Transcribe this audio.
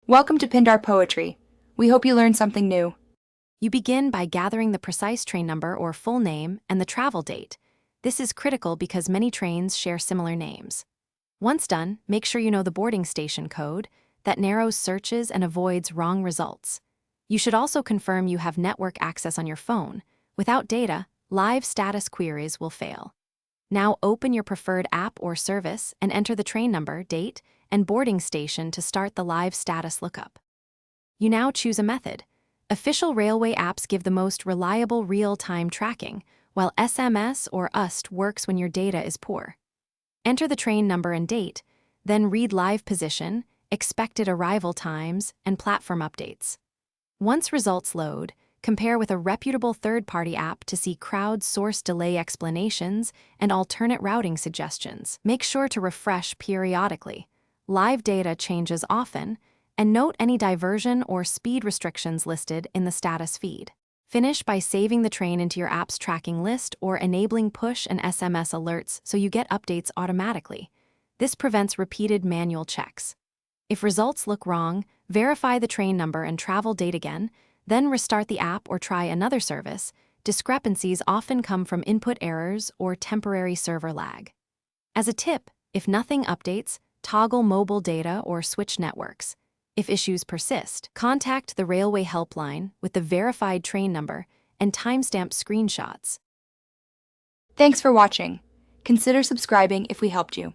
Welcome to Pindar Poetry. We hope you learned something new. You begin by gathering the precise train number or full name and the travel date. This is critical because many trains share similar names. Once done, make sure you know the boarding station code that narrows searches and avoids wrong results. You should also confirm you have network access on your phone. Without data, live status queries will fail. Now open your preferred app or service and enter the train number, date, and boarding station to start the live status lookup. You now choose a method. Official railway apps give the most reliable real-time tracking, while SMS or UST works when your data is poor. Enter the train number and date, then read live position, expected arrival times, and platform updates. Once results load, compare with a reputable third-party app to see crowd-sourced delay explanations and alternate routing suggestions. Make sure to refresh periodically. Live data changes often, and note any diversion or speed restrictions listed in the status feed. Finish by saving the train into your app's tracking list or enabling push and SMS alerts so you get updates automatically. This prevents repeated manual checks. If results look wrong, verify the train number and travel date again, then restart the app or try another service. Discrepancies often come from input errors or temporary server lag. As a tip, if nothing updates, toggle mobile data or switch networks. If issues persist, contact the railway helpline with the verified train number and timestamp screenshots. Thanks for watching. Consider subscribing if we helped you.